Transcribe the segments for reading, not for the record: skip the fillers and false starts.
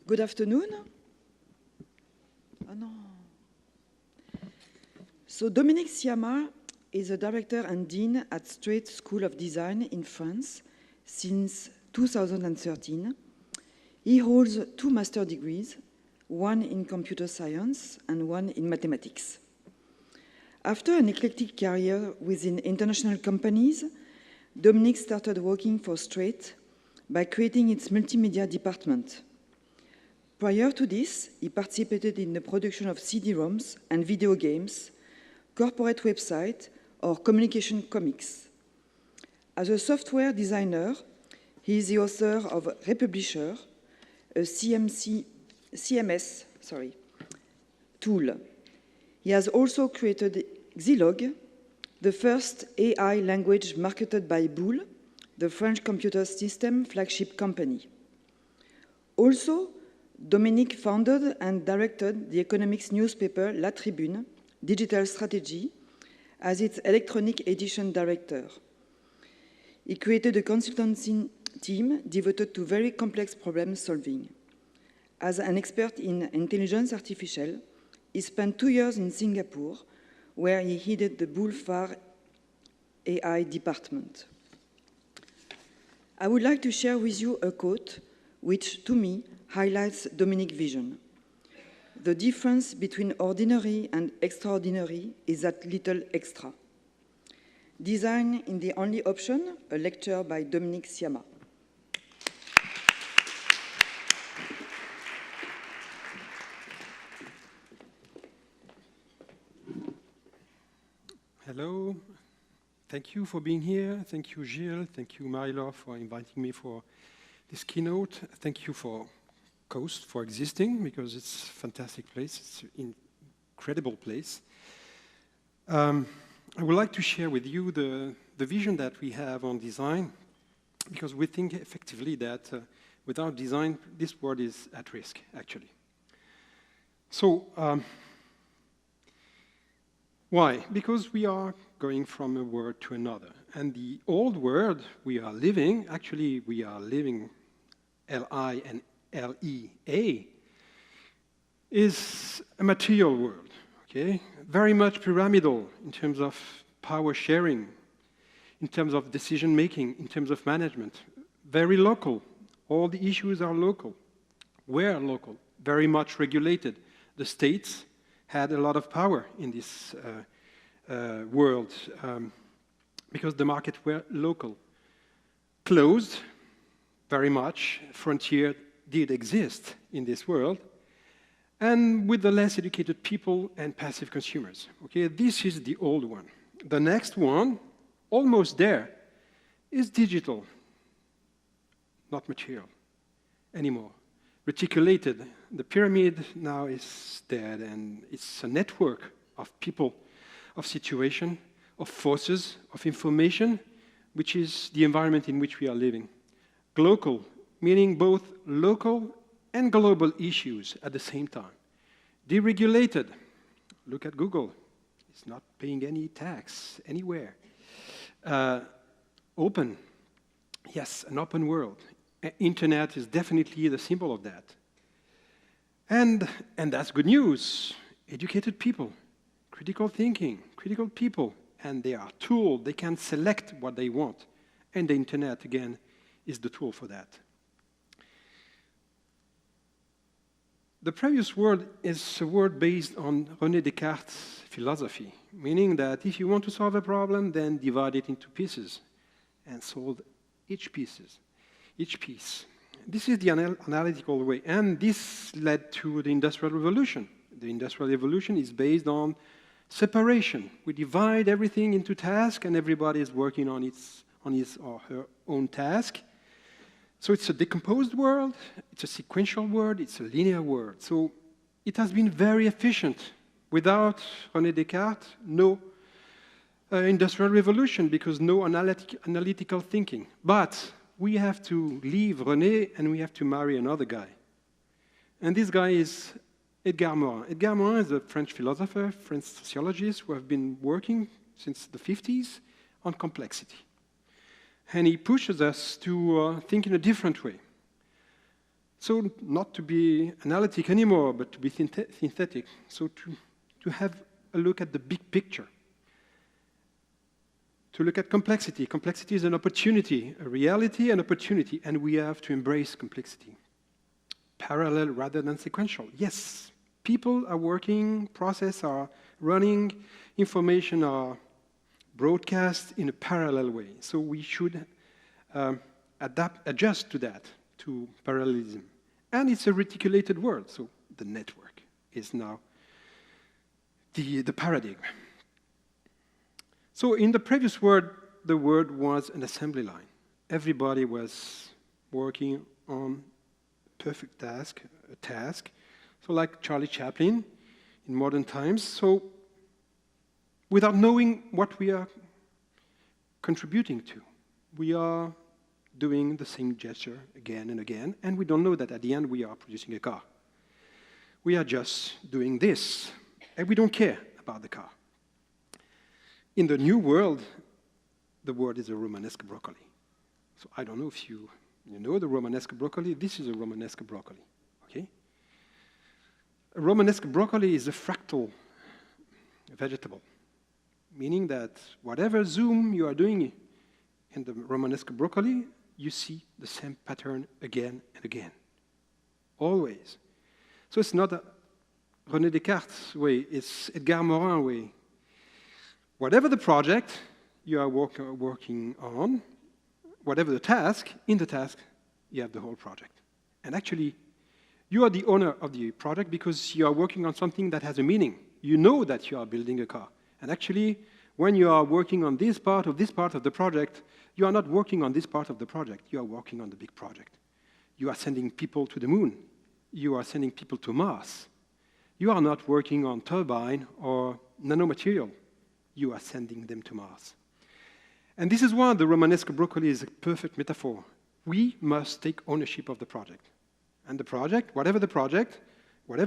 Good afternoon. Oh, no. So Dominique Sciamma is a director and dean at Strate School of Design in France since 2013. He holds 2 master's degrees, one in computer science and one in mathematics. After an eclectic career within international companies, Dominique started working for Strate by creating its multimedia department. Prior to this, he participated in the production of CD-ROMs and video games, corporate websites, or communication comics. As a software designer, he is the author of Republisher, a CMS tool. He has also created Xilog, the first AI language marketed by Boule, the French computer system flagship company. Also, Dominique founded and directed the economics newspaper La Tribune, Digital Strategy, as its electronic edition director. He created a consultancy team devoted to very complex problem solving. As an expert in intelligence artificial, he spent 2 years in Singapore, where he headed the Boule Phare AI department. I would like to share with you a quote which, to me, highlights Dominique's vision. The difference between ordinary and extraordinary is that little extra. Design in the Only Option, a lecture by Dominique Sciamma. Hello. Thank you for being here. Thank you, Gilles. Thank you, Marie-Laure, for inviting me for this keynote. Thank you for Coast for existing, because it's a fantastic place. It's an incredible place. I would like to share with you the vision that we have on design, because we think effectively that without design, this world is at risk, actually. So, why? Because we are going from a world to another. And the old world we are living, actually we are living L-I and L-E-A, is a material world, okay? Very much pyramidal in terms of power sharing, in terms of decision making, in terms of management. Very local. All the issues are local. Were local. Very much regulated. The states had a lot of power in this world because the markets were local. Closed, very much. Frontier did exist in this world, and with the less educated people and passive consumers. Okay, this is the old one. The next one, almost there, is digital, not material anymore. Reticulated. The pyramid now is dead, and it's a network of people, of situation, of forces, of information, which is the environment in which we are living. Global, meaning both local and global issues at the same time. Deregulated. Look at Google. It's not paying any tax anywhere. Open. Yes, an open world. Internet is definitely the symbol of that. And that's good news. Educated people, critical thinking, critical people, and they are tools. They can select what they want. And the internet, again, is the tool for that. The previous word is a word based on René Descartes' philosophy, meaning that if you want to solve a problem, then divide it into pieces and solve each piece. This is the analytical way, and this led to the Industrial Revolution. The Industrial Revolution is based on separation. We divide everything into tasks, and everybody is working on his or her own task. So it's a decomposed world, it's a sequential world, it's a linear world. So it has been very efficient. Without René Descartes, no industrial revolution, because no analytical thinking. But we have to leave René and we have to marry another guy. And this guy is Edgar Morin. Edgar Morin is a French philosopher, French sociologist who have been working since the 50s on complexity. And he pushes us to think in a different way. So not to be analytic anymore, but to be synthetic. So to have a look at the big picture. To look at complexity. Complexity is an opportunity, a reality and opportunity, and we have to embrace complexity. Parallel rather than sequential. Yes, people are working, processes are running, information are broadcast in a parallel way. So we should adjust to that, to parallelism. And it's a reticulated world, so the network is now the paradigm. So in the previous word, the word was an assembly line. Everybody was working on a perfect task. So like Charlie Chaplin in modern times. So without knowing what we are contributing to, we are doing the same gesture again and again, and we don't know that at the end we are producing a car. We are just doing this, and we don't care about the car. In the new world, the word is a Romanesque broccoli. So I don't know if you know the Romanesque broccoli. This is a Romanesque broccoli, okay? A Romanesque broccoli is a fractal vegetable, meaning that whatever zoom you are doing in the Romanesque broccoli, you see the same pattern again and again, always. So it's not a René Descartes way, it's Edgar Morin way. Whatever the project you are working on, whatever the task, in the task, you have the whole project. And actually, you are the owner of the project because you are working on something that has a meaning. You know that you are building a car. And actually, when you are working on this part of the project, you are not working on this part of the project. You are working on the big project. You are sending people to the moon. You are sending people to Mars. You are not working on turbine or nanomaterial. You are sending them to Mars. And this is why the Romanesque broccoli is a perfect metaphor. We must take ownership of the project. And the project, whatever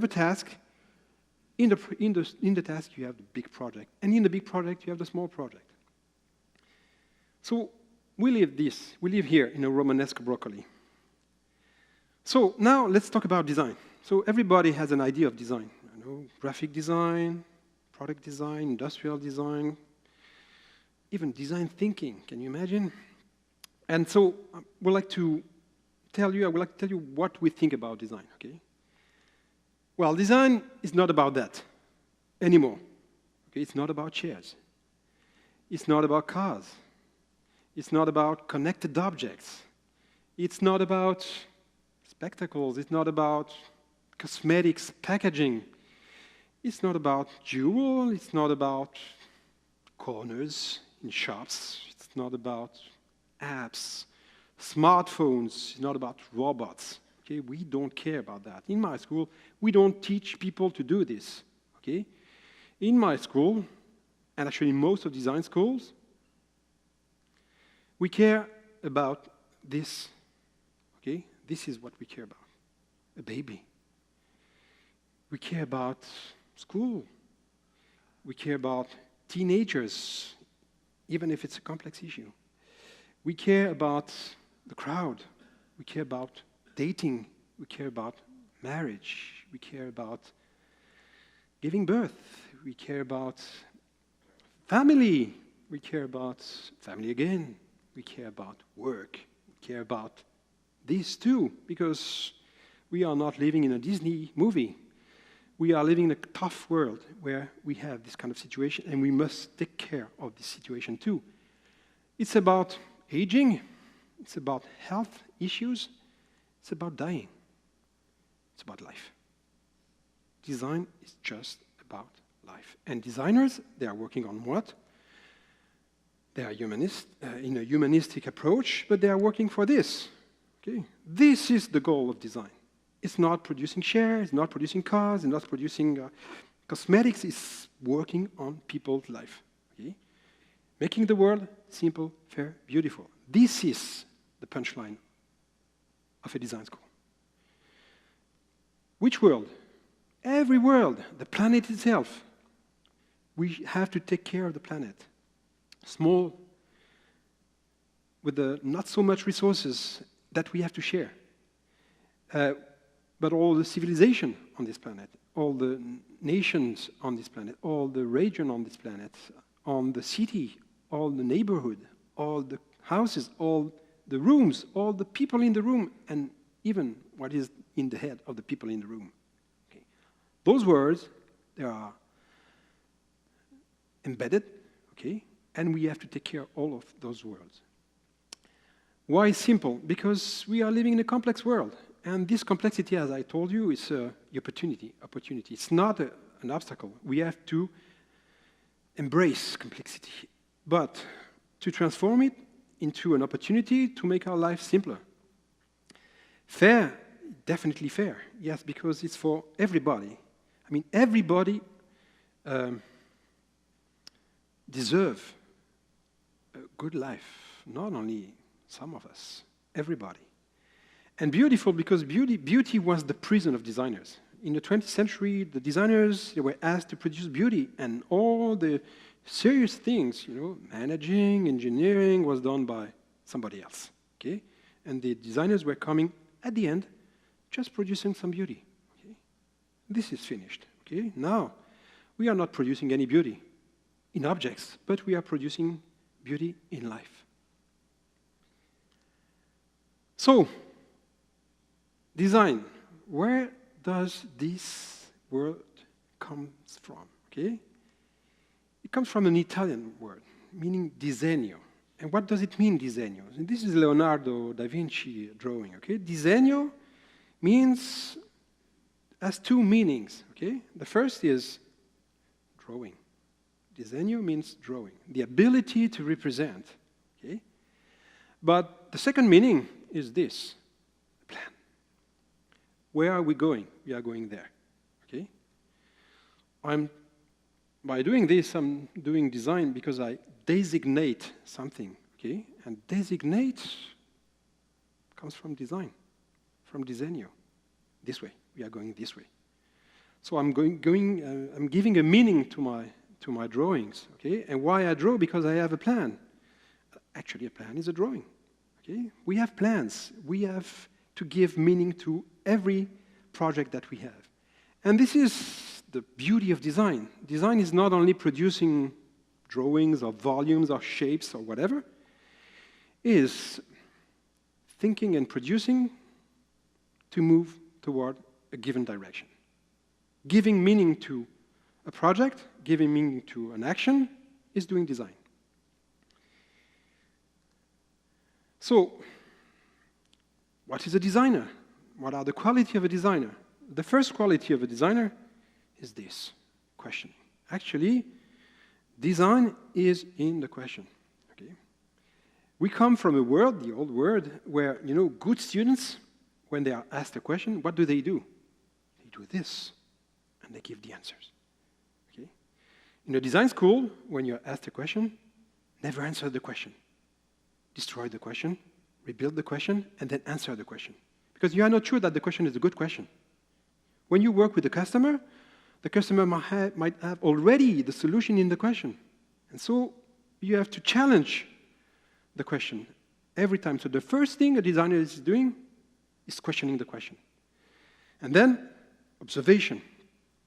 task, in the task you have the big project. And in the big project you have the small project. So we live here in a Romanesque broccoli. So now let's talk about design. So everybody has an idea of design. Graphic design, product design, industrial design, even design thinking, can you imagine? And so I would like to tell you what we think about design, okay? Well, design is not about that anymore. Okay? It's not about chairs. It's not about cars. It's not about connected objects. It's not about spectacles. It's not about cosmetics, packaging. It's not about jewel. It's not about corners in shops. It's not about apps, smartphones. It's not about robots. Okay, we don't care about that. In my school, we don't teach people to do this. Okay, in my school, and actually in most of design schools, we care about this. Okay, this is what we care about. A baby. We care about school. We care about teenagers, even if it's a complex issue. We care about the crowd. We care about dating. We care about marriage. We care about giving birth. We care about family. We care about family again. We care about work. We care about this too, because we are not living in a Disney movie. We are living in a tough world where we have this kind of situation, and we must take care of this situation too. It's about aging. It's about health issues. It's about dying. It's about life. Design is just about life. And designers, they are working on what? They are in a humanistic approach, but they are working for this. Okay? This is the goal of design. It's not producing shares, it's not producing cars, it's not producing cosmetics, it's working on people's life. Okay? Making the world simple, fair, beautiful. This is the punchline of a design school. Which world? Every world, the planet itself. We have to take care of the planet. Small, with the not so much resources that we have to share. but all the civilization on this planet, all the nations on this planet, all the region on this planet, on the city, all the neighborhood, all the houses, all the rooms, all the people in the room, and even what is in the head of the people in the room. Okay. Those words, they are embedded, okay, and we have to take care of all of those words. Why simple? Because we are living in a complex world, and this complexity, as I told you, is an opportunity. It's not an obstacle. We have to embrace complexity, but to transform it into an opportunity to make our life simpler. Fair, definitely fair, yes, because it's for everybody. I mean, everybody deserves a good life, not only some of us, everybody. And beautiful because beauty was the prison of designers. In the 20th century, the designers, they were asked to produce beauty, and all the serious things, managing, engineering was done by somebody else, okay? And the designers were coming at the end, just producing some beauty, okay? This is finished, okay? Now, we are not producing any beauty in objects, but we are producing beauty in life. So, design, where does this word come from, okay? It comes from an Italian word, meaning disegno. And what does it mean, disegno? And this is Leonardo da Vinci drawing, okay? Disegno has two meanings, okay? The first is drawing. Disegno means drawing, the ability to represent, okay? But the second meaning is this, plan. Where are we going? We are going there, okay? By doing this, I'm doing design because I designate something, okay? And designate comes from design, from disegno. This way, we are going this way. So I'm I'm giving a meaning to my drawings, okay? And why I draw? Because I have a plan. Actually, a plan is a drawing, okay? We have plans. We have to give meaning to every project that we have. And this is the beauty of design. Design is not only producing drawings or volumes or shapes or whatever. It is thinking and producing to move toward a given direction. Giving meaning to a project, giving meaning to an action, is doing design. So, what is a designer? What are the qualities of a designer? The first quality of a designer is this, questioning. Actually, design is in the question. Okay? We come from a world, the old world, where, good students, when they are asked a question, what do? They do this, and they give the answers. Okay? In a design school, when you're asked a question, never answer the question. Destroy the question, rebuild the question, and then answer the question. Because you are not sure that the question is a good question. When you work with the customer might have already the solution in the question. And so you have to challenge the question every time. So the first thing a designer is doing is questioning the question. And then observation.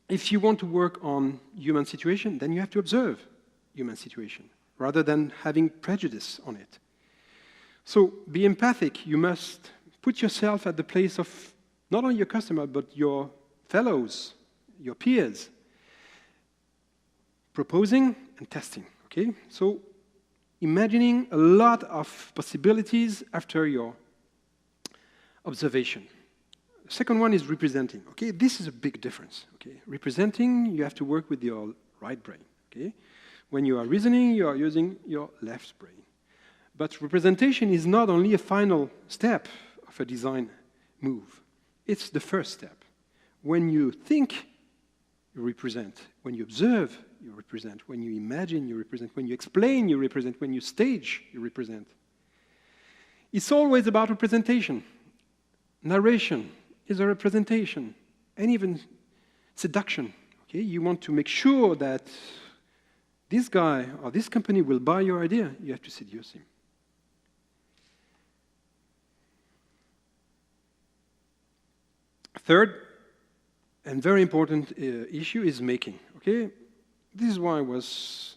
If you want to work on human situation, then you have to observe human situation rather than having prejudice on it. So be empathic. You must put yourself at the place of not only your customer, but your fellows, your peers. Proposing and testing, okay? So imagining a lot of possibilities after your observation. The second one is representing, okay? This is a big difference, okay? Representing, you have to work with your right brain, okay? When you are reasoning, you are using your left brain. But representation is not only a final step of a design move. It's the first step. When you think, you represent. When you observe, you represent. When you imagine, you represent. When you explain, you represent. When you stage, you represent. It's always about representation. Narration is a representation, and even seduction. Okay? You want to make sure that this guy or this company will buy your idea. You have to seduce him. Third, and very important issue is making, okay? This is why I was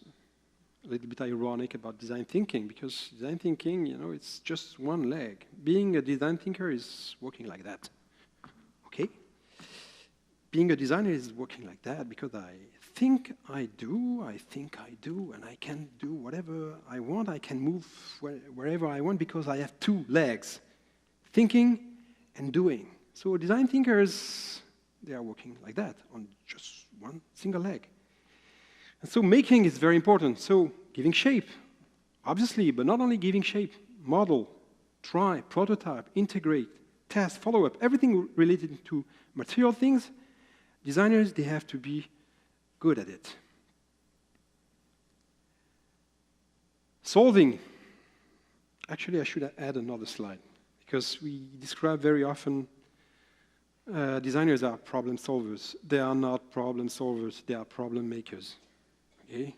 a little bit ironic about design thinking, because design thinking, you know, it's just one leg. Being a design thinker is working like that, okay? Being a designer is working like that because I think I do, and I can do whatever I want. I can move wherever I want because I have two legs, thinking and doing. So design thinkers, they are working like that, on just one single leg. And so making is very important. So giving shape, obviously, but not only giving shape, model, try, prototype, integrate, test, follow-up, everything related to material things, designers, they have to be good at it. Solving. Actually, I should add another slide, because we describe very often designers are problem solvers. They are not problem solvers, they are problem makers. Okay?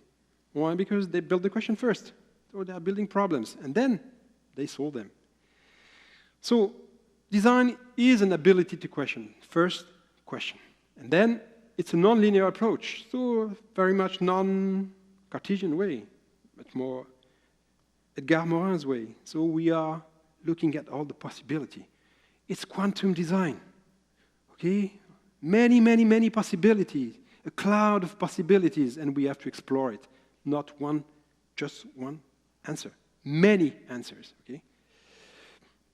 Why? Because they build the question first. So they are building problems, and then they solve them. So design is an ability to question. First, question. And then it's a non-linear approach, so very much non-Cartesian way, but more Edgar Morin's way. So we are looking at all the possibility. It's quantum design. Okay? Many, many, many possibilities, a cloud of possibilities, and we have to explore it. Not one, just one answer. Many answers, okay?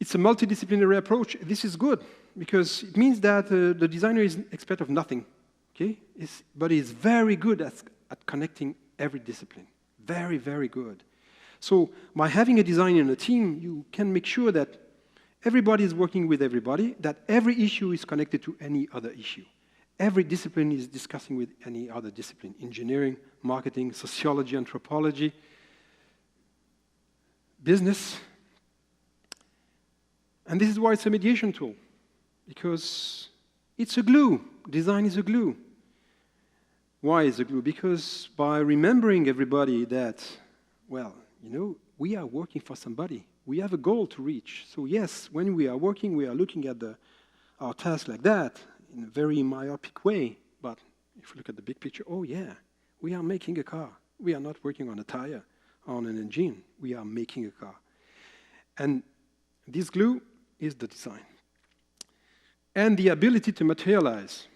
It's a multidisciplinary approach. This is good, because it means that the designer is an expert of nothing, okay? But he's very good at connecting every discipline. Very, very good. So by having a designer in a team, you can make sure that everybody is working with everybody, that every issue is connected to any other issue. Every discipline is discussing with any other discipline. Engineering, marketing, sociology, anthropology, business. And this is why it's a mediation tool, because it's a glue. Design is a glue. Why is a glue? Because by remembering everybody that, well, you know, we are working for somebody. We have a goal to reach. So yes, when we are working, we are looking at our task like that in a very myopic way. But if we look at the big picture, oh yeah, we are making a car. We are not working on a tire, on an engine. We are making a car. And this glue is the design. And the ability to materialize.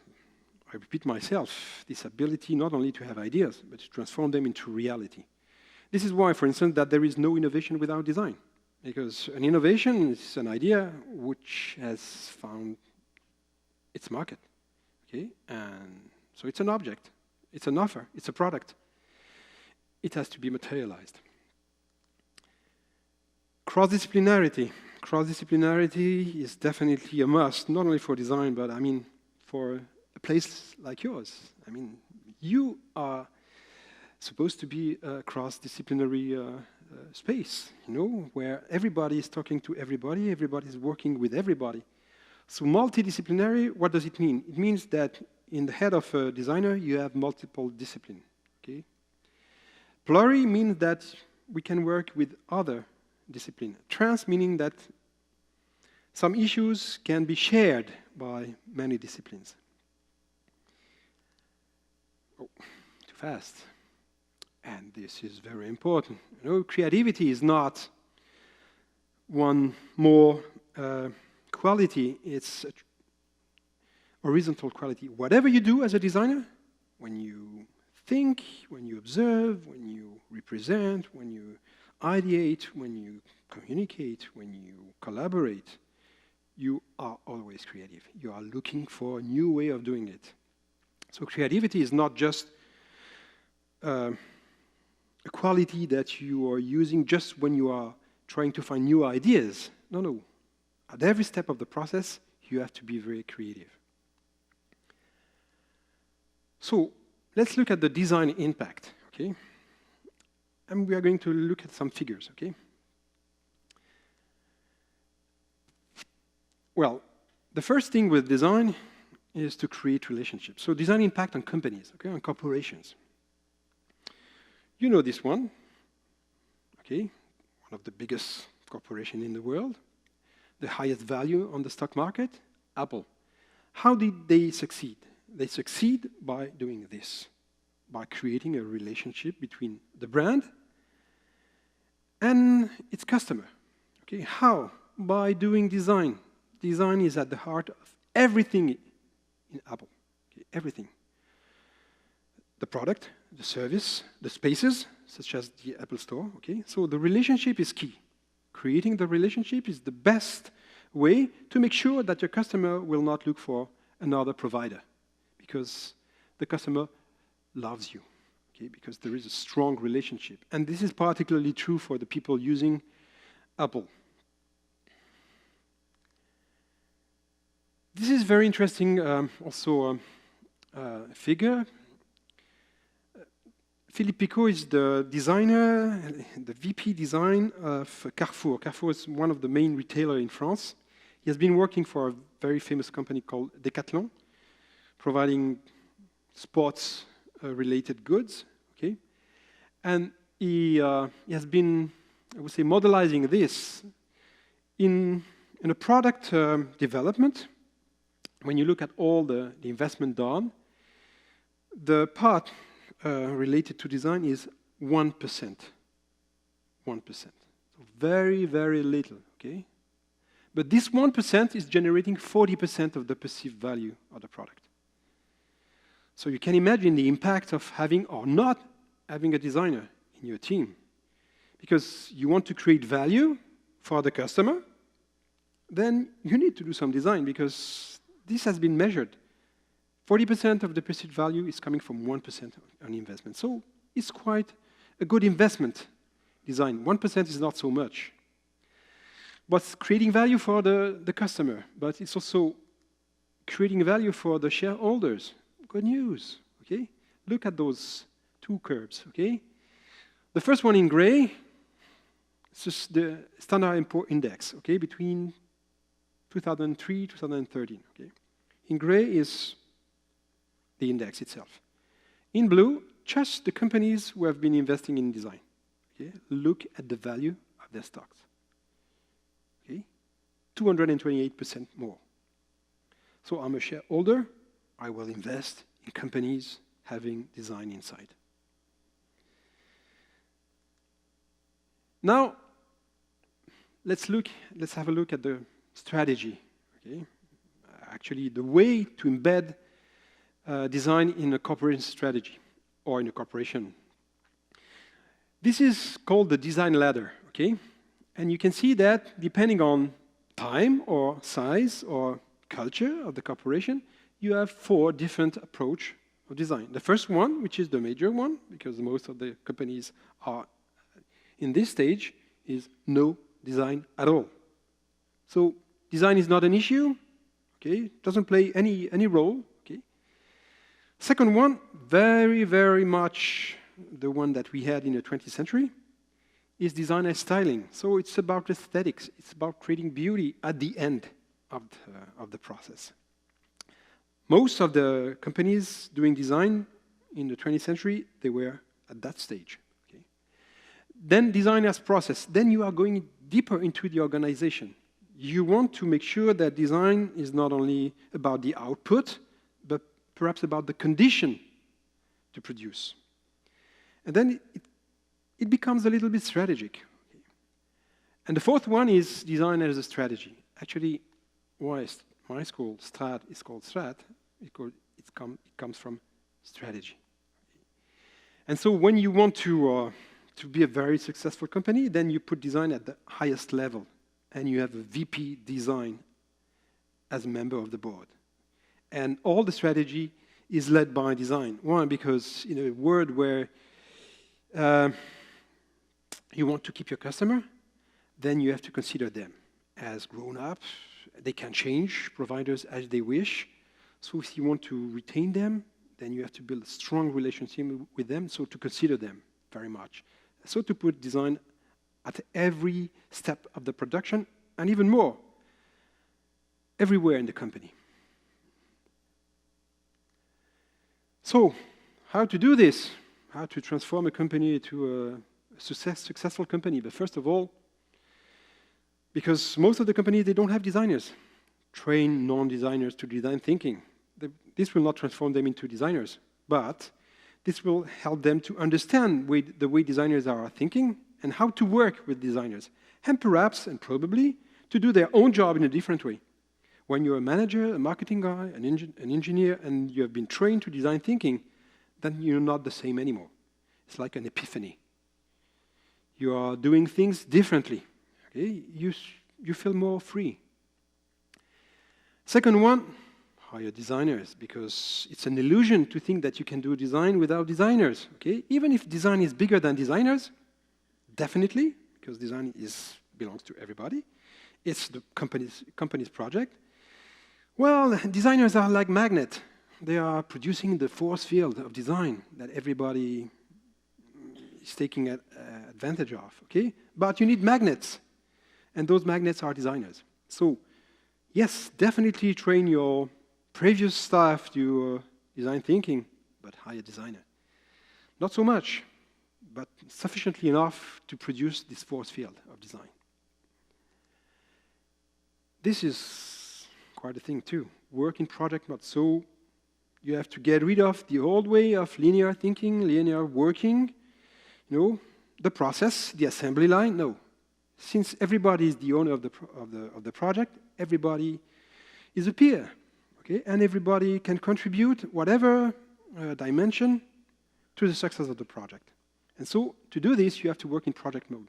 I repeat myself, this ability not only to have ideas, but to transform them into reality. This is why, for instance, that there is no innovation without design. Because an innovation is an idea which has found its market. Okay? And so it's an object, it's an offer, it's a product. It has to be materialized. Cross-disciplinarity. Cross-disciplinarity is definitely a must, not only for design, but I mean, for a place like yours. I mean, you are supposed to be a cross-disciplinary space, you know, where everybody is talking to everybody, everybody is working with everybody. So multidisciplinary, what does it mean? It means that in the head of a designer, you have multiple disciplines, okay? Pluri means that we can work with other disciplines. Trans meaning that some issues can be shared by many disciplines. Oh, too fast. And this is very important. You know, creativity is not one more quality, it's a horizontal quality. Whatever you do as a designer, when you think, when you observe, when you represent, when you ideate, when you communicate, when you collaborate, you are always creative. You are looking for a new way of doing it. So creativity is not just a quality that you are using just when you are trying to find new ideas. No, no. At every step of the process, you have to be very creative. So let's look at the design impact, okay? And we are going to look at some figures, okay? Well, the first thing with design is to create relationships. So design impact on companies, okay, on corporations. You know this one, okay? One of the biggest corporations in the world. The highest value on the stock market, Apple. How did they succeed? They succeed by doing this, by creating a relationship between the brand and its customer. Okay, how? By doing design. Design is at the heart of everything in Apple. Okay, everything. The product, the service, the spaces, such as the Apple Store. Okay, so the relationship is key. Creating the relationship is the best way to make sure that your customer will not look for another provider, because the customer loves you, okay, because there is a strong relationship. And this is particularly true for the people using Apple. This is very interesting, also figure. Philippe Picot is the designer, the VP design of Carrefour. Carrefour is one of the main retailers in France. He has been working for a very famous company called Decathlon, providing sports-related goods. Okay, and he has been, I would say, modelizing this in a product development. When you look at all the investment done, the part related to design is 1%. 1%. So very, very little, okay? But this 1% is generating 40% of the perceived value of the product. So you can imagine the impact of having or not having a designer in your team. Because you want to create value for the customer, then you need to do some design, because this has been measured. 40% of the perceived value is coming from 1% on investment. So it's quite a good investment design. 1% is not so much. But creating value for the customer, but it's also creating value for the shareholders. Good news, okay? Look at those two curves, okay? The first one in gray, it's just the Standard & Poor's index, okay, between 2003, 2013, okay? In gray is the index itself. In blue, just the companies who have been investing in design. Okay? Look at the value of their stocks. Okay? 228% more. So I'm a shareholder, I will invest in companies having design inside. Now, let's have a look at the strategy. Okay? Actually, the way to embed design in a corporation strategy or in a corporation. This is called the design ladder, okay? And you can see that depending on time or size or culture of the corporation, you have 4 different approaches of design. The first one, which is the major one, because most of the companies are in this stage, is no design at all. So design is not an issue, okay? It doesn't play any role. Second one, very, very much the one that we had in the 20th century, is design as styling. So it's about aesthetics. It's about creating beauty at the end of the process. Most of the companies doing design in the 20th century, they were at that stage. Okay? Then design as process. Then you are going deeper into the organization. You want to make sure that design is not only about the output, but perhaps about the condition to produce. And then it becomes a little bit strategic. And the fourth one is design as a strategy. Actually, why school, Strate, is called Strate, it comes from strategy. And so when you want to be a very successful company, then you put design at the highest level, and you have a VP design as a member of the board. And all the strategy is led by design. Why? Because in a world where you want to keep your customer, then you have to consider them as grown-ups. They can change providers as they wish. So if you want to retain them, then you have to build a strong relationship with them, so to consider them very much. So to put design at every step of the production, and even more, everywhere in the company. So, how to do this? How to transform a company to a successful company? But first of all, because most of the companies, they don't have designers. train non-designers to design thinking. This will not transform them into designers, but this will help them to understand the way designers are thinking and how to work with designers, and perhaps, and probably, to do their own job in a different way. When you're a manager, a marketing guy, an engineer, and you have been trained to design thinking, then you're not the same anymore. It's like an epiphany. You are doing things differently. Okay? You feel more free. Second one, hire designers, because it's an illusion to think that you can do design without designers. Okay? Even if design is bigger than designers, definitely, because design belongs to everybody. It's the company's project. Well, designers are like magnets. They are producing the force field of design that everybody is taking advantage of. Okay? But you need magnets, and those magnets are designers. So, yes, definitely train your previous staff to design thinking, but hire a designer. Not so much, but sufficiently enough to produce this force field of design. This is quite a thing too. Work in project mode. So you have to get rid of the old way of linear thinking, linear working, the process, the assembly line. No. Since everybody is the owner of the project, everybody is a peer. Okay? And everybody can contribute whatever dimension to the success of the project. And so to do this, you have to work in project mode.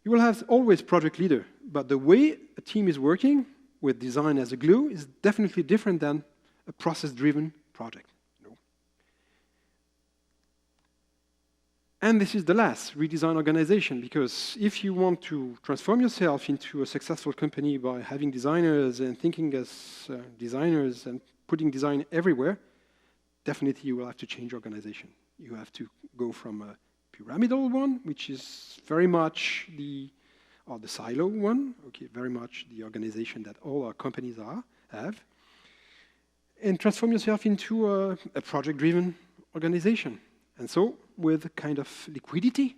You will have always project leader, but the way a team is working with design as a glue is definitely different than a process-driven project. And this is the last, redesign organization, because if you want to transform yourself into a successful company by having designers and thinking as designers and putting design everywhere, definitely you will have to change organization. You have to go from a pyramidal one, which is very much the silo one, okay, very much the organization that all our companies have, and transform yourself into a project-driven organization. And so, with a kind of liquidity,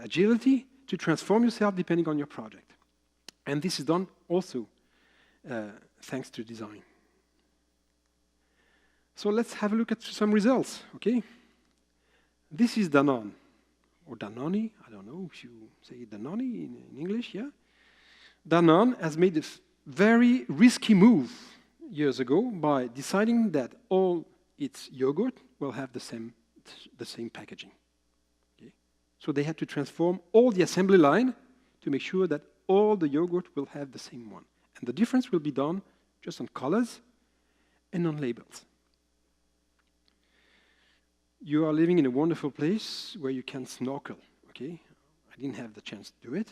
agility, to transform yourself depending on your project. And this is done also thanks to design. So let's have a look at some results, okay? This is Danone, or Danone, I don't know if you say Danone in English, yeah? Danone has made a very risky move years ago by deciding that all its yogurt will have the same packaging. Okay? So they had to transform all the assembly line to make sure that all the yogurt will have the same one. And the difference will be done just on colors and on labels. You are living in a wonderful place where you can snorkel, okay? I didn't have the chance to do it,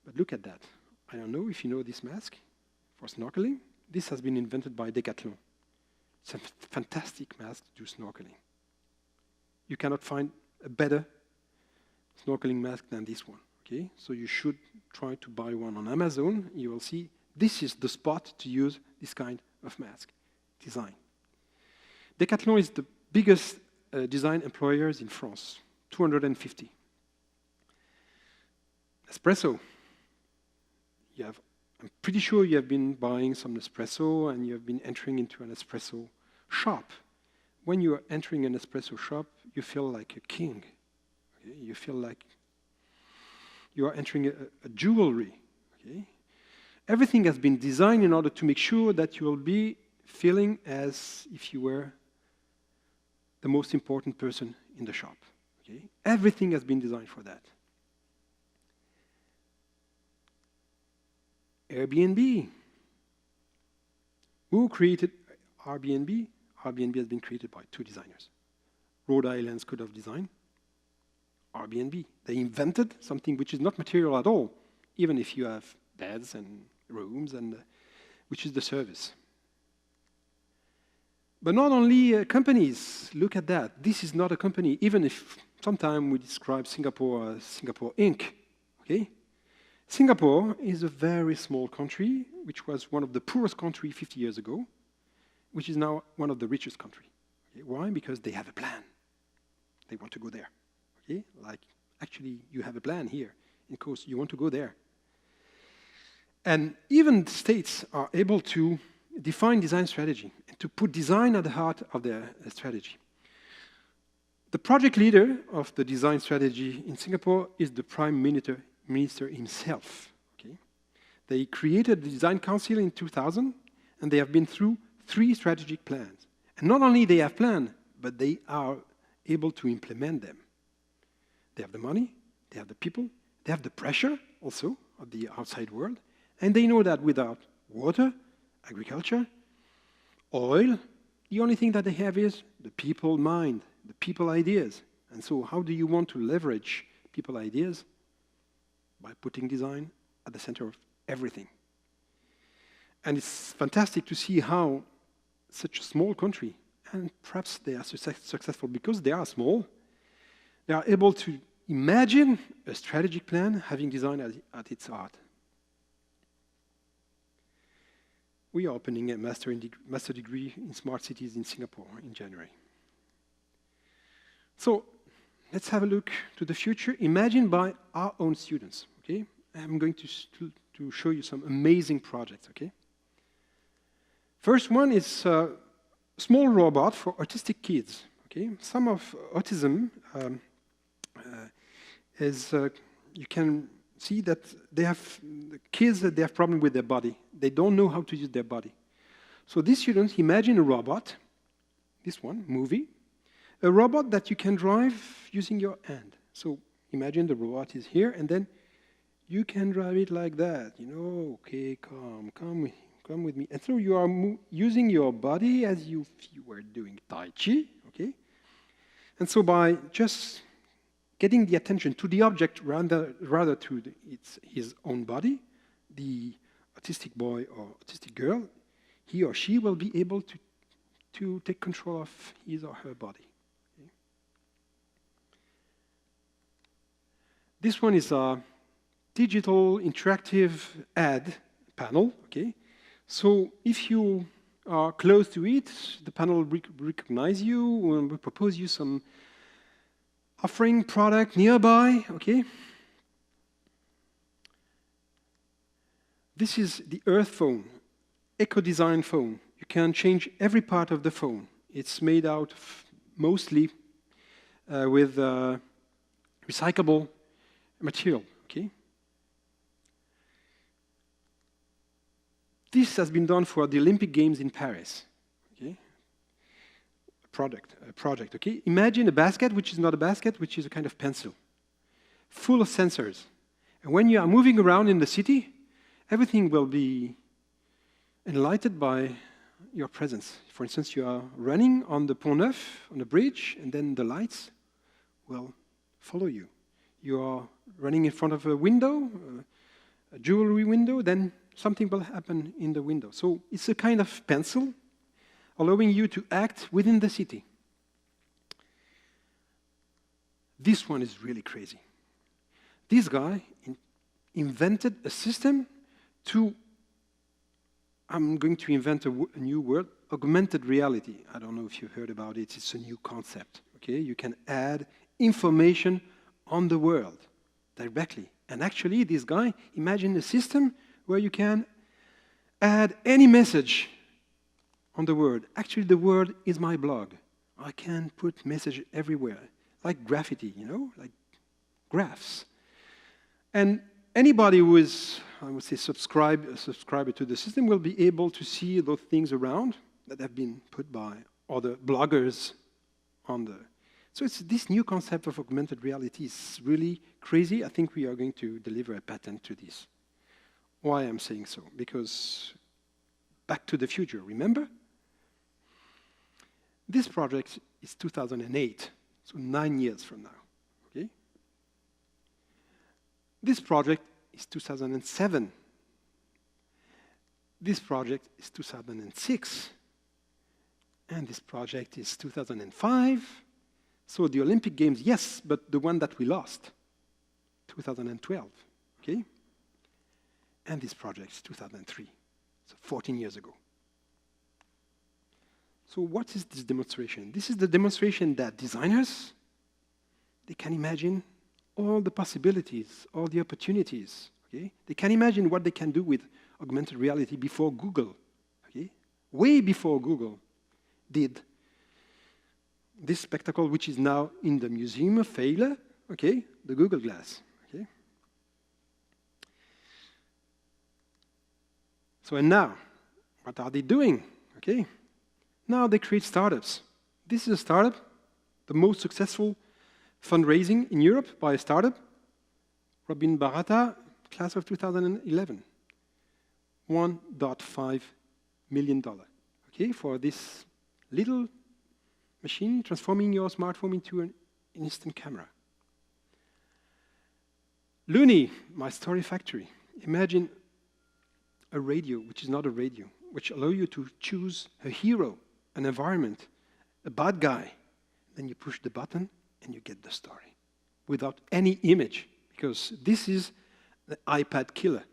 but look at that. I don't know if you know this mask for snorkeling. This has been invented by Decathlon. It's a fantastic mask to do snorkeling. You cannot find a better snorkeling mask than this one, okay? So you should try to buy one on Amazon. You will see this is the spot to use this kind of mask design. Decathlon is the biggest design employers in France, 250. Espresso. I'm pretty sure you have been buying some espresso and you have been entering into an espresso shop. When you are entering an espresso shop, you feel like a king. Okay? You feel like you are entering a jewelry. Okay? Everything has been designed in order to make sure that you will be feeling as if you were the most important person in the shop. Okay? Everything has been designed for that. Airbnb. Who created Airbnb? Airbnb has been created by two designers. Rhode Island School of Design, Airbnb. They invented something which is not material at all, even if you have beds and rooms, and which is the service. But not only companies, look at that. This is not a company, even if sometimes we describe Singapore as Singapore Inc. Okay? Singapore is a very small country, which was one of the poorest countries 50 years ago, which is now one of the richest countries. Okay? Why? Because they have a plan. They want to go there. Okay? Like, actually, you have a plan here. In course, you want to go there. And even states are able to define design strategy and to put design at the heart of their strategy. The project leader of the design strategy in Singapore is the Prime Minister himself. Okay? They created the Design Council in 2000, and they have been through 3 strategic plans. And not only they have planned, but they are able to implement them. They have the money, they have the people, they have the pressure also of the outside world, and they know that without water, agriculture, oil, the only thing that they have is the people mind, the people ideas. And so how do you want to leverage people ideas? By putting design at the center of everything. And it's fantastic to see how such a small country, and perhaps they are successful because they are small, they are able to imagine a strategic plan having design at its heart. We are opening a master degree in smart cities in Singapore in January. So let's have a look to the future, imagined by our own students. Okay, I'm going to show you some amazing projects. Okay, first one is a small robot for autistic kids. Okay, some of autism is you can see that they have the kids that they have problem with their body. They don't know how to use their body. So these students imagine a robot, this one, movie, a robot that you can drive using your hand. So imagine the robot is here, and then you can drive it like that. You know, okay, come with me. And so you are using your body as if you were doing Tai Chi, okay? And so by just getting the attention to the object rather to his own body, the autistic boy or autistic girl, he or she will be able to take control of his or her body. Okay? This one is a digital interactive ad panel. Okay, so if you are close to it, the panel will recognize you and will propose you some offering product nearby. Okay. This is the Earth phone, eco-design phone. You can change every part of the phone. It's made out of mostly with recyclable material. Okay. This has been done for the Olympic Games in Paris. Okay. A project. Okay. Imagine a basket, which is not a basket, which is a kind of pencil, full of sensors. And when you are moving around in the city, everything will be enlightened by your presence. For instance, you are running on the Pont Neuf, on the bridge, and then the lights will follow you. You are running in front of a window, a jewelry window, then something will happen in the window. So it's a kind of pencil allowing you to act within the city. This one is really crazy. This guy invented a system I'm going to invent a new word, augmented reality. I don't know if you heard about it. It's a new concept. Okay, you can add information on the world directly. And actually, this guy imagined a system where you can add any message on the world. Actually, the world is my blog. I can put message everywhere, like graffiti, you know, like graphs. And anybody who is, I would say, a subscriber to the system will be able to see those things around that have been put by other bloggers on the... So it's this new concept of augmented reality is really crazy. I think we are going to deliver a patent to this. Why I'm saying so? Because back to the future, remember? This project is 2008, so 9 years from now. Okay? This project is 2007. This project is 2006. And this project is 2005. So the Olympic Games, yes, but the one that we lost, 2012. Okay? And this project is 2003, so 14 years ago. So what is this demonstration? This is the demonstration that designers, they can imagine all the possibilities, all the opportunities. Okay? They can imagine what they can do with augmented reality before Google. Okay? Way before Google did this spectacle, which is now in the Museum of Failure, okay? The Google Glass. Okay? So, and now, what are they doing? Okay? Now they create startups. This is a startup, the most successful fundraising in Europe by a startup, Robin Barata, class of 2011. $1.5 million, okay, for this little machine transforming your smartphone into an instant camera. Looney, my story factory. Imagine a radio, which is not a radio, which allows you to choose a hero, an environment, a bad guy. Then you push the button and you get the story without any image, because this is the iPad killer.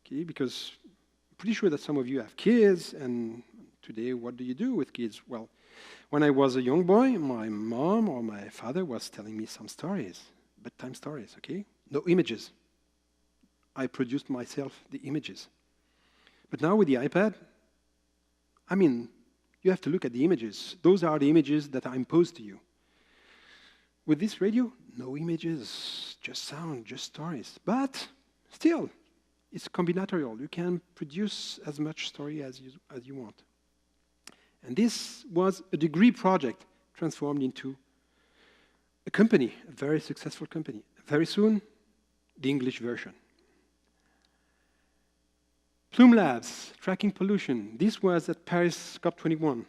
Okay, because I'm pretty sure that some of you have kids, and today what do you do with kids? Well, when I was a young boy, my mom or my father was telling me some stories, bedtime stories, okay? No images. I produced myself the images. But now with the iPad, I mean, you have to look at the images. Those are the images that are imposed to you. With this radio, no images, just sound, just stories. But still, it's combinatorial. You can produce as much story as you want. And this was a degree project transformed into a company, a very successful company. Very soon, the English version. Plume Labs, tracking pollution. This was at Paris COP21.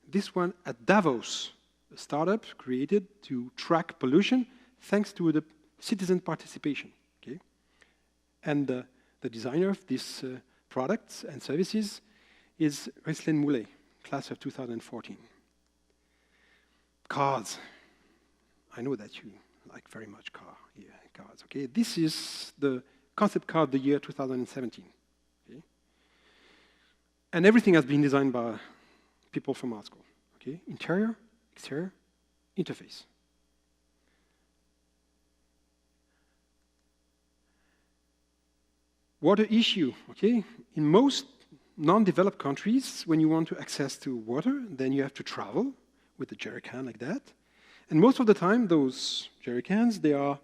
This one at Davos, a startup created to track pollution thanks to the citizen participation. Okay? And the designer of these products and services is Ghislaine Moulet, class of 2014. Cars. I know that you like very much cars. Okay, this is the concept car of the year 2017. Okay? And everything has been designed by people from art school. Okay? Interior, exterior, interface. Water issue. Okay? In most non-developed countries, when you want to access to water, then you have to travel with a jerry can like that. And most of the time, those jerry cans, they are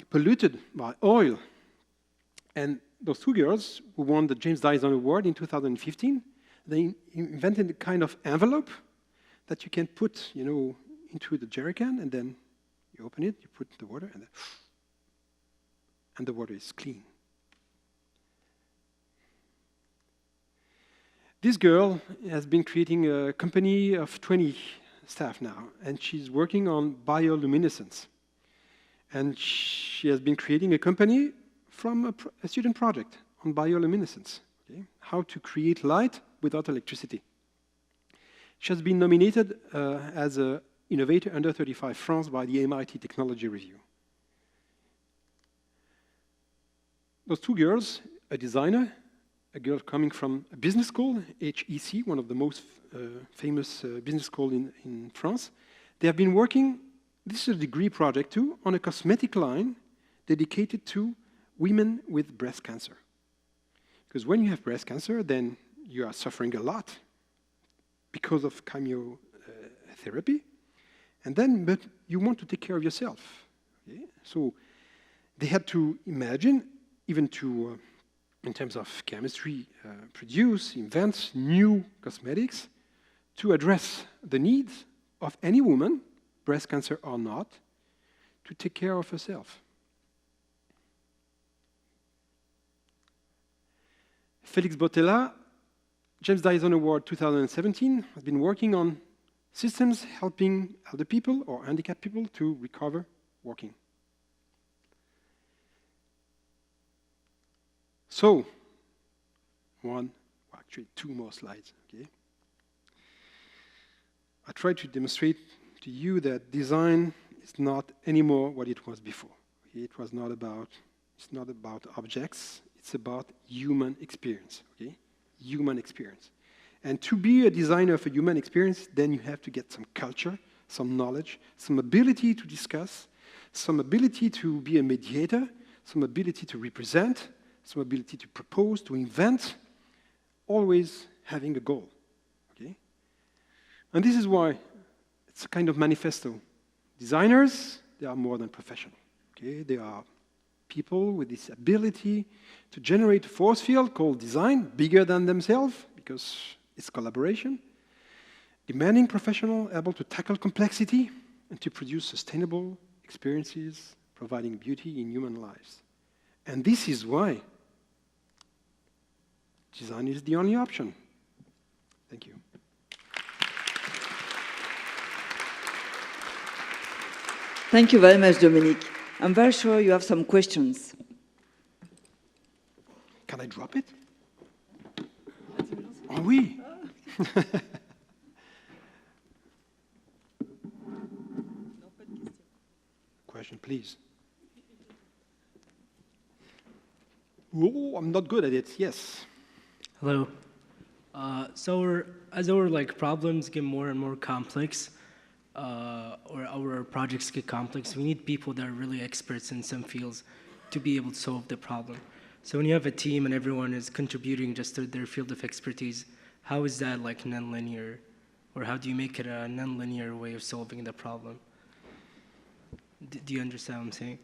polluted by oil. And those two girls who won the James Dyson Award in 2015, they invented a kind of envelope that you can put, into the jerry can, and then you open it, you put the water, and the water is clean. This girl has been creating a company of 20 staff now, and she's working on bioluminescence. And she has been creating a company from a student project on bioluminescence, okay? How to create light without electricity. She has been nominated as an Innovator Under 35 France by the MIT Technology Review. Those two girls, a designer, a girl coming from a business school, HEC, one of the most famous business schools in France. They have been working, this is a degree project too, on a cosmetic line dedicated to women with breast cancer. Because when you have breast cancer, then you are suffering a lot because of chemotherapy, but you want to take care of yourself. Okay? So they had to imagine, even to in terms of chemistry, invent new cosmetics to address the needs of any woman, breast cancer or not, to take care of herself. Felix Botella, James Dyson Award 2017, has been working on systems helping elder people or handicapped people to recover walking. So, actually two more slides, okay? I tried to demonstrate to you that design is not anymore what it was before. Okay? It's not about objects, it's about human experience, okay? Human experience. And to be a designer of a human experience, then you have to get some culture, some knowledge, some ability to discuss, some ability to be a mediator, some ability to represent, some ability to propose, to invent, always having a goal. Okay? And this is why it's a kind of manifesto. Designers, they are more than professional. Okay? They are people with this ability to generate a force field called design, bigger than themselves, because it's collaboration. Demanding professional, able to tackle complexity and to produce sustainable experiences, providing beauty in human lives. And this is why design is the only option. Thank you. Thank you very much, Dominique. I'm very sure you have some questions. Can I drop it? Oh, oui. Question, please. Oh, I'm not good at it. Yes. Hello. As our problems get more and more complex, or our projects get complex, we need people that are really experts in some fields to be able to solve the problem. So when you have a team and everyone is contributing just to their field of expertise, how is that non-linear, or how do you make it a non-linear way of solving the problem? Do you understand what I'm saying?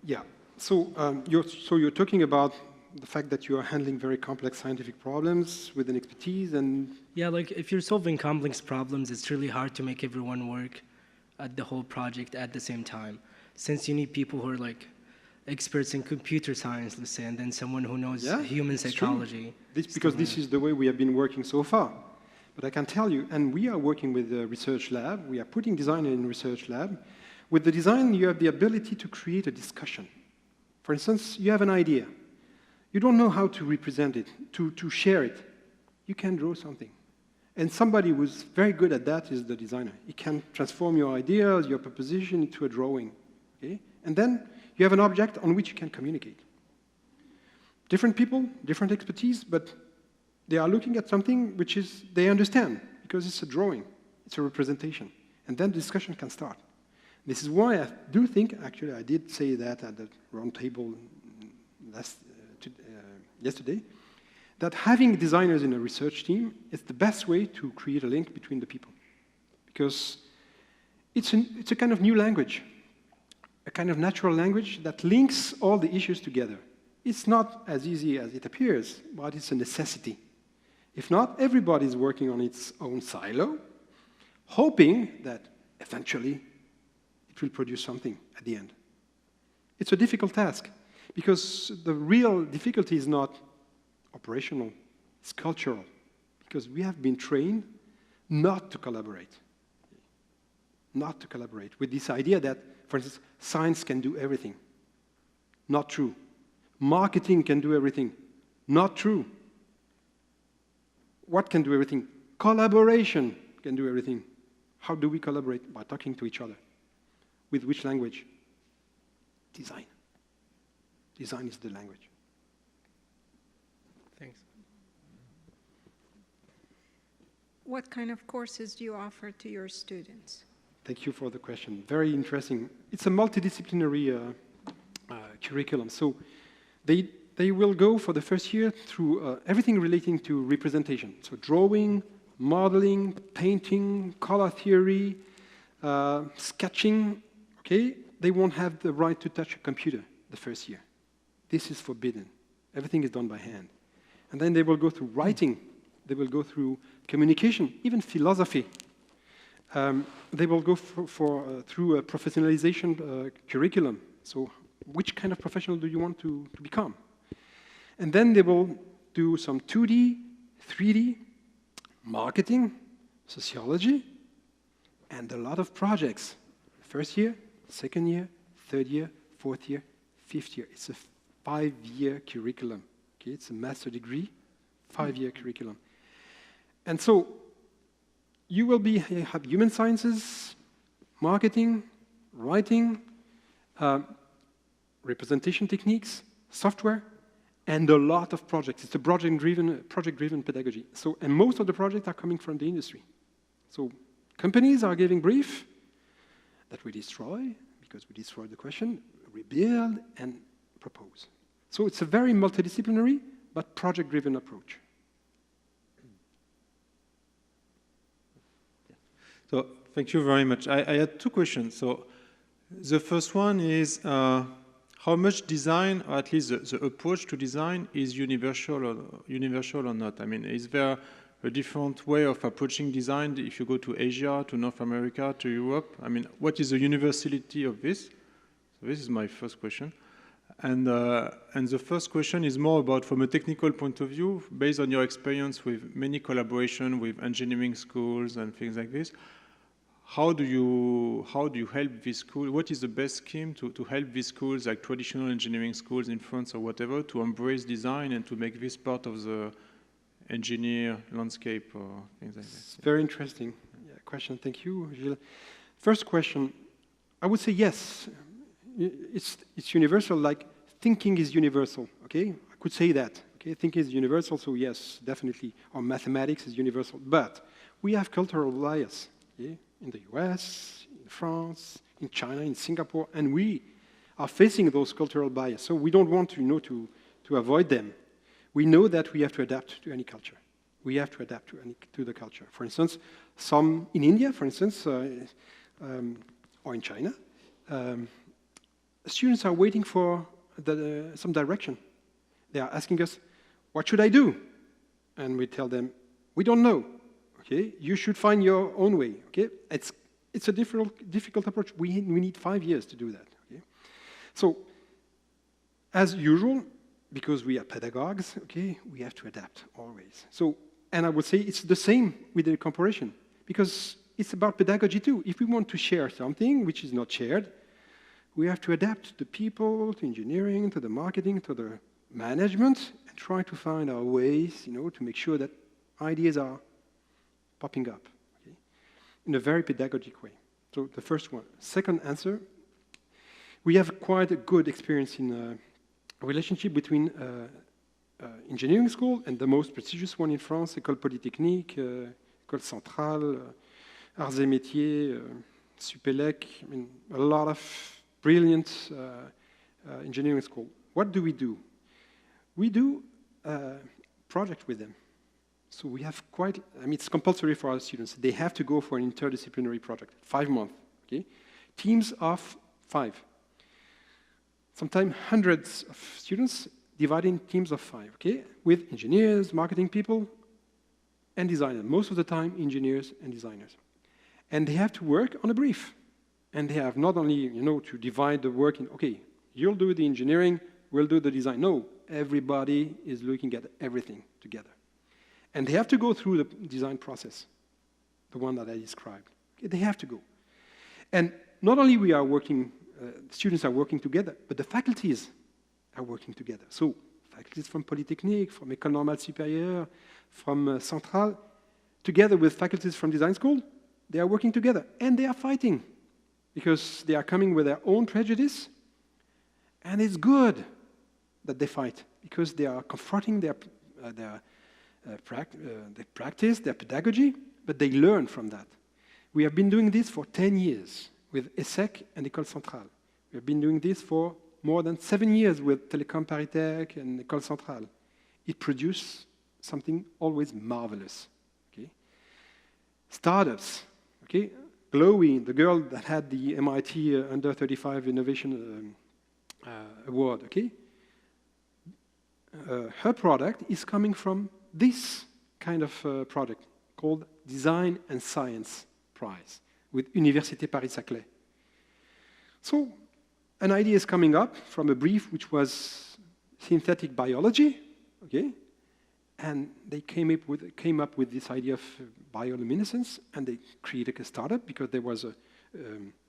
Yeah. So you're talking about the fact that you are handling very complex scientific problems with an expertise and... Yeah, if you're solving complex problems, it's really hard to make everyone work at the whole project at the same time. Since you need people who are experts in computer science, let's say, and then someone who knows human psychology. Because this is the way we have been working so far. But I can tell you, and we are working with a research lab, we are putting design in a research lab. With the design, you have the ability to create a discussion. For instance, you have an idea. You don't know how to represent it, to share it. You can draw something. And somebody who's very good at that is the designer. He can transform your ideas, your proposition into a drawing. Okay? And then you have an object on which you can communicate. Different people, different expertise, but they are looking at something which they understand, because it's a drawing, it's a representation. And then the discussion can start. This is why I do think, actually, I did say that at the round table yesterday, that having designers in a research team is the best way to create a link between the people. Because it's a kind of new language, a kind of natural language that links all the issues together. It's not as easy as it appears, but it's a necessity. If not, everybody's working on its own silo, hoping that eventually it will produce something at the end. It's a difficult task, because the real difficulty is not operational, it's cultural, because we have been trained not to collaborate. Not to collaborate with this idea that, for instance, science can do everything. Not true. Marketing can do everything. Not true. What can do everything? Collaboration can do everything. How do we collaborate? By talking to each other. With which language? Design. Design is the language. Thanks. What kind of courses do you offer to your students? Thank you for the question. Very interesting. It's a multidisciplinary curriculum. So they will go for the first year through everything relating to representation. So drawing, modeling, painting, color theory, sketching. Okay? They won't have the right to touch a computer the first year. This is forbidden. Everything is done by hand. And then they will go through writing. They will go through communication, even philosophy. They will go through a professionalization curriculum. So which kind of professional do you want to become? And then they will do some 2D, 3D, marketing, sociology, and a lot of projects. First year, second year, third year, fourth year, fifth year. It's a 5-year curriculum. Okay, it's a master degree, 5-year curriculum. And so you will have human sciences, marketing, writing, representation techniques, software, and a lot of projects. It's a project-driven pedagogy. So, and most of the projects are coming from the industry. So companies are giving brief that we destroy, because we destroy the question, rebuild, and propose. So it's a very multidisciplinary but project-driven approach. So thank you very much. I had two questions. So the first one is how much design, or at least the approach to design, is universal or not? I mean, is there a different way of approaching design if you go to Asia, to North America, to Europe? I mean, what is the universality of this? So this is my first question. And the first question is more about, from a technical point of view, based on your experience with many collaboration with engineering schools and things like this, how do you help these schools? What is the best scheme to help these schools, like traditional engineering schools in France or whatever, to embrace design and to make this part of the engineer landscape or things like that? It's very interesting question. Thank you, Gilles. First question, I would say yes. It's universal, like thinking is universal, okay? I could say that, okay? Thinking is universal, so yes, definitely. Or mathematics is universal. But we have cultural bias, okay? In the US, in France, in China, in Singapore, and we are facing those cultural bias. So we don't want to avoid them. We know that we have to adapt to any culture. We have to adapt to the culture. For instance, some in India, for instance, or in China, students are waiting for some direction. They are asking us, what should I do? And we tell them, we don't know. Okay, you should find your own way. Okay, it's a difficult approach. We need 5 years to do that. Okay, so as usual, because we are pedagogues, okay, we have to adapt always. So, and I would say it's the same with the corporation, because it's about pedagogy too. If we want to share something which is not shared, we have to adapt to people, to engineering, to the marketing, to the management, and try to find our ways, to make sure that ideas are popping up, okay, in a very pedagogic way. So the first one. Second answer, we have quite a good experience in a relationship between engineering school and the most prestigious one in France, École Polytechnique, École Centrale, Arts et Métiers, Supélec, I mean, a lot of brilliant engineering school. What do? We do a project with them. So we have it's compulsory for our students. They have to go for an interdisciplinary project, 5 months, okay? Teams of 5. Sometimes hundreds of students divided in teams of 5, okay? With engineers, marketing people, and designers. Most of the time, engineers and designers. And they have to work on a brief. And they have not only, to divide the work in, okay, you'll do the engineering, we'll do the design. No, everybody is looking at everything together. And they have to go through the design process, the one that I described. Okay, they have to go. And not only we are working, students are working together, but the faculties are working together. So faculties from Polytechnique, from École Normale Supérieure, from Centrale, together with faculties from design school, they are working together. And they are fighting, because they are coming with their own prejudice. And it's good that they fight, because they are confronting their practice, their pedagogy, but they learn from that. We have been doing this for 10 years with ESSEC and École Centrale. We have been doing this for more than 7 years with Télécom Paris-Tech and École Centrale. It produced something always marvelous. Okay? Startups, okay? Chloe, the girl that had the MIT Under 35 Innovation Award, okay? Her product is coming from this kind of project called Design and Science Prize with Université Paris-Saclay. So an idea is coming up from a brief which was synthetic biology, okay? And they came up with this idea of bioluminescence, and they created a startup because there was a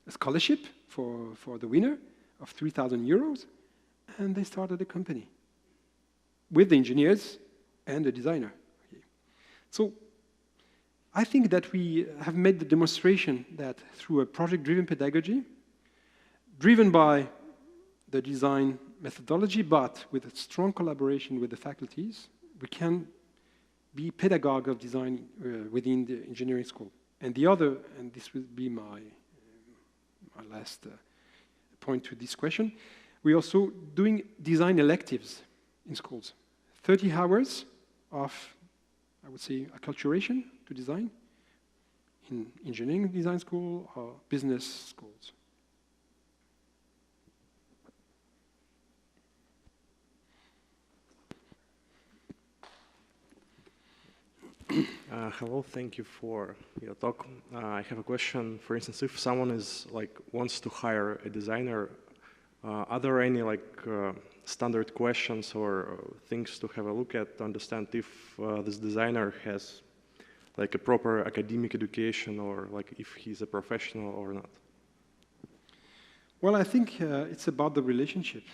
scholarship for the winner of 3,000 euros, and they started a company with the engineers and the designer. Okay. So I think that we have made the demonstration that through a project-driven pedagogy, driven by the design methodology, but with a strong collaboration with the faculties, we can be pedagogue of design within the engineering school. And the other, and this will be my last point to this question, We're also doing design electives in schools. 30 hours of, I would say, acculturation to design in engineering design school or business schools. Hello, thank you for your talk. I have a question. For instance, if someone is wants to hire a designer, are there any standard questions or things to have a look at to understand if this designer has a proper academic education or if he's a professional or not? Well, I think it's about the relationship.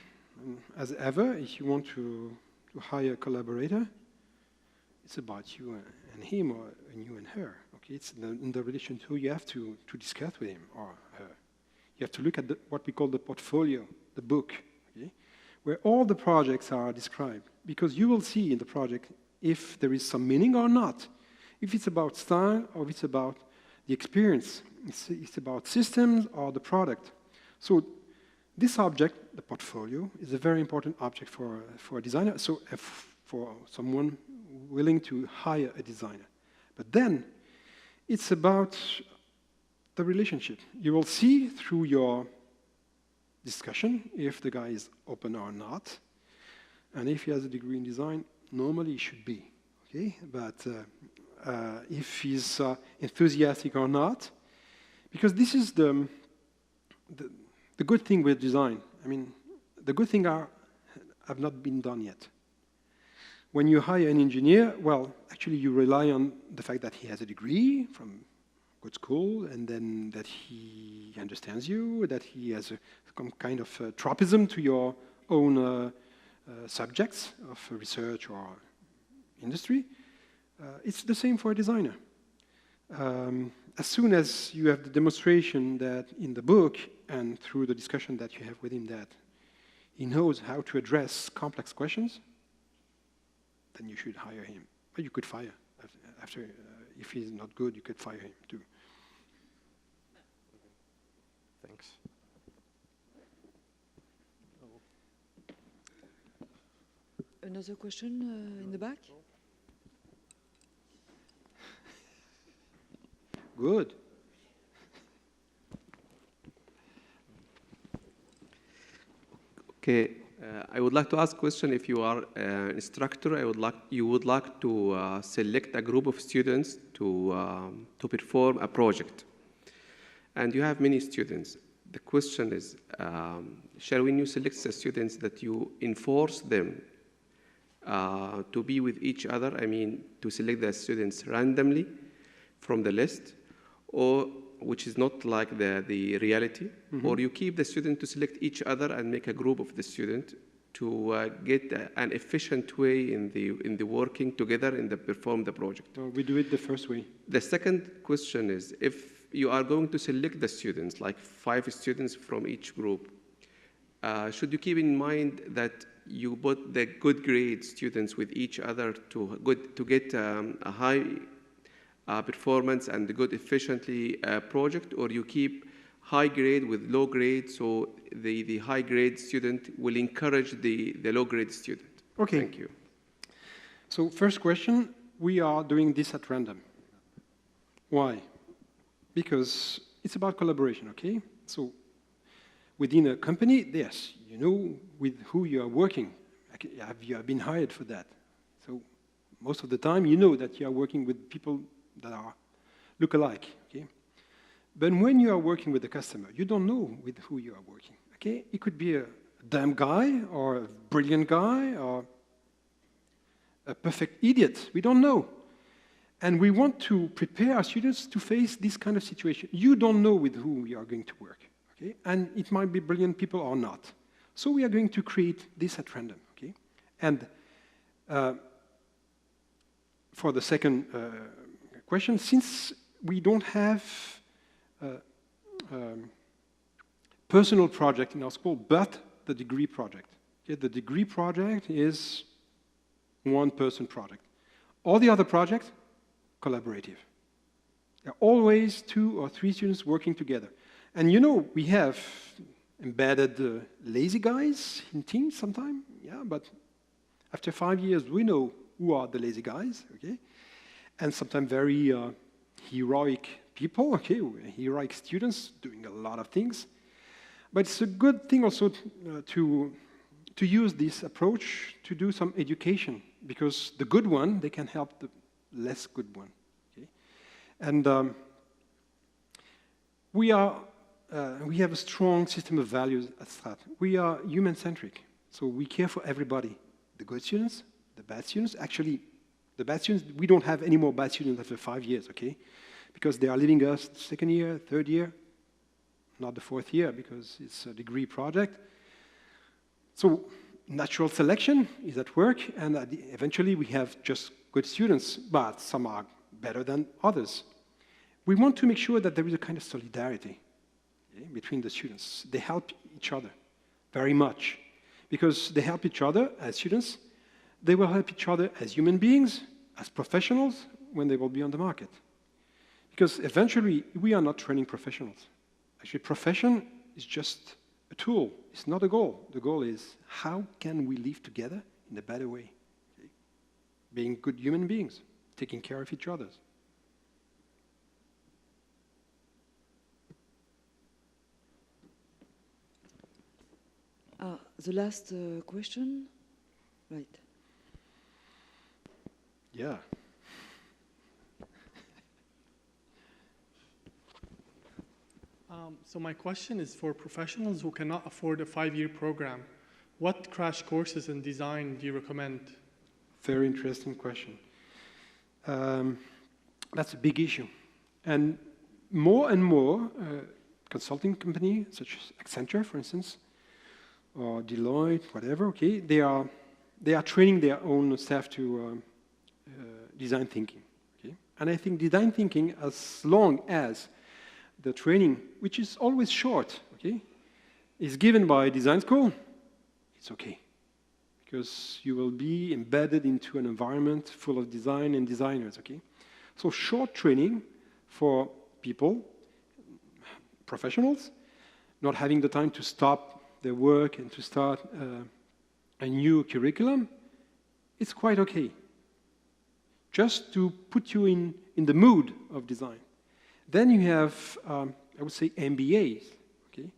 As ever, if you want to hire a collaborator, it's about you and him, or you and her. Okay, it's in the relationship you have to discuss with him or her. You have to look at what we call the portfolio, the book, okay, where all the projects are described, because you will see in the project if there is some meaning or not, if it's about style or if it's about the experience, it's about systems or the product. So this object, the portfolio, is a very important object for a designer, so for someone willing to hire a designer. But then it's about the relationship. You will see through your discussion if the guy is open or not, and if he has a degree in design, normally he should be, okay? But if he's enthusiastic or not, because this is the good thing with design. I mean, the good thing have not been done yet. When you hire an engineer, well, actually you rely on the fact that he has a degree from good school, and then that he understands you, that he has some kind of tropism to your own subjects of research or industry. It's the same for a designer. As soon as you have the demonstration that in the book and through the discussion that you have with him that he knows how to address complex questions, then you should hire him. But you could fire after. If he's not good, you could fire him too. Thanks. Another question in the back? Good. Okay, I would like to ask a question. If you are an instructor, you would like to select a group of students to perform a project, and you have many students. The question is, when you select the students, that you enforce them to be with each other? I mean, to select the students randomly from the list, or which is not like the reality, or you keep the student to select each other and make a group of the student to get an efficient way in the working together and perform the project. We do it the first way. The second question is, if you are going to select the students, like 5 students from each group, should you keep in mind that you put the good grade students with each other to get a high performance and good efficiently project, or you keep high grade with low grade, so the high grade student will encourage the low grade student? Okay. Thank you. So first question, we are doing this at random. Why? Because it's about collaboration, okay? So within a company, yes, you know with who you are working. You have been hired for that. So most of the time, you know that you are working with people that look alike, okay? But when you are working with the customer, you don't know with who you are working, okay? It could be a dumb guy, or a brilliant guy, or a perfect idiot. We don't know. And we want to prepare our students to face this kind of situation. You don't know with who you are going to work, okay? And it might be brilliant people or not. So we are going to create this at random, okay? And for the second question, since we don't have personal project in our school, but the degree project. Okay? The degree project is one-person project. All the other projects, collaborative. There are always 2 or 3 students working together. And you know, we have embedded lazy guys in teams sometimes, yeah, but after 5 years, we know who are the lazy guys, okay? And sometimes very heroic people, okay, heroic students doing a lot of things. But it's a good thing also to use this approach to do some education, because the good one, they can help the less good one, okay? And we have a strong system of values at Strate. We are human-centric, so we care for everybody. The good students, the bad students. Actually, the bad students, we don't have any more bad students after 5 years, okay? Because they are leaving us second year, third year, not the fourth year, because it's a degree project. So natural selection is at work, and eventually we have just good students, but some are better than others. We want to make sure that there is a kind of solidarity, okay, between the students. They help each other very much, because they help each other as students. They will help each other as human beings, as professionals, when they will be on the market. Because eventually, we are not training professionals. Actually, profession is just a tool. It's not a goal. The goal is, how can we live together in a better way? Okay? Being good human beings, taking care of each other. The last question, right? Yeah. So my question is for professionals who cannot afford a 5-year program. What crash courses in design do you recommend? Very interesting question. That's a big issue. And more consulting companies, such as Accenture, for instance, or Deloitte, whatever, okay, they are training their own staff to design thinking, okay? And I think design thinking, as long as the training, which is always short, okay, is given by a design school, it's okay. Because you will be embedded into an environment full of design and designers, okay? So short training for people, professionals, not having the time to stop their work and to start a new curriculum, it's quite okay. Just to put you in the mood of design. Then you have, I would say, MBAs, okay?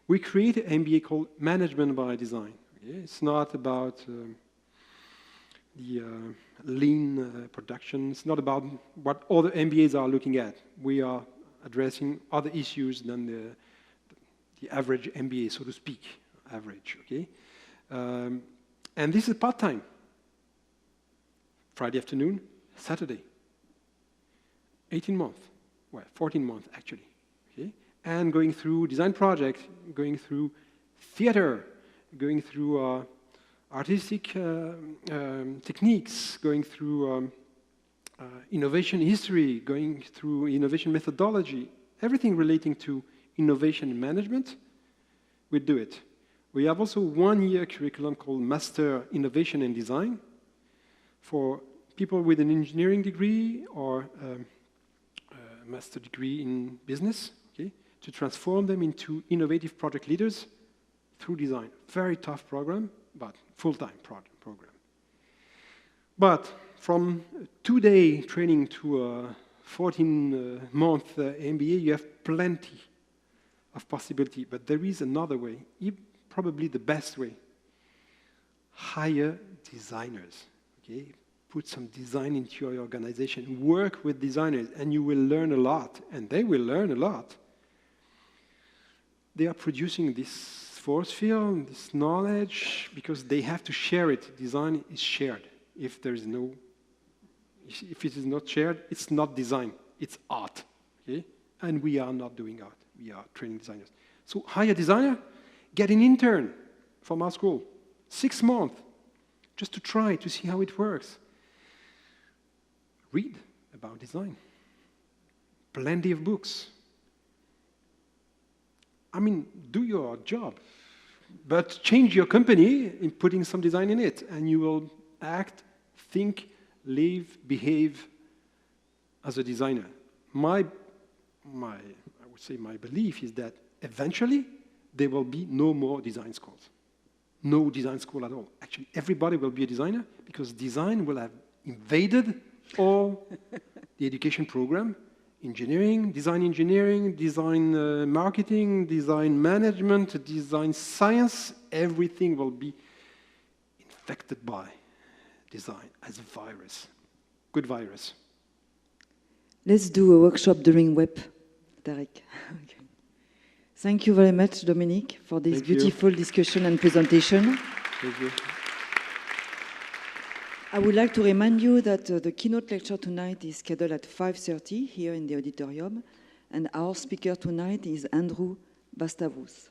We created an MBA called Management by Design. Okay? It's not about the lean production. It's not about what other MBAs are looking at. We are addressing other issues than the average MBA, so to speak, average, okay? And this is part-time. Friday afternoon, Saturday. 18 months. Well, 14 months, actually. Okay? And going through design projects, going through theater, going through artistic techniques, going through innovation history, going through innovation methodology, everything relating to innovation management, we do it. We have also 1-year curriculum called Master Innovation and Design for people with an engineering degree or master degree in business, okay, to transform them into innovative project leaders through design. Very tough program, but full-time program. But from 2-day training to a 14-month MBA, you have plenty of possibility. But there is another way, probably the best way. Hire designers, okay? Put some design into your organization, work with designers, and you will learn a lot, and they will learn a lot. They are producing this force field, this knowledge, because they have to share it. Design is shared. If it is not shared, it's not design, it's art, okay? And we are not doing art, we are training designers. So hire a designer, get an intern from our school, 6 months, just to try to see how it works. Read about design. Plenty of books. I mean, do your job. But change your company in putting some design in it, and you will act, think, live, behave as a designer. I would say my belief is that eventually there will be no more design schools. No design school at all. Actually, everybody will be a designer because design will have invaded all the education program, engineering, design marketing, design management, design science, everything will be infected by design as a virus. Good virus. Let's do a workshop during web, Tarek. Okay. Thank you very much, Dominique, for this beautiful discussion and presentation. Thank you. I would like to remind you that the keynote lecture tonight is scheduled at 5:30 here in the auditorium, and our speaker tonight is Andrew Bastavus.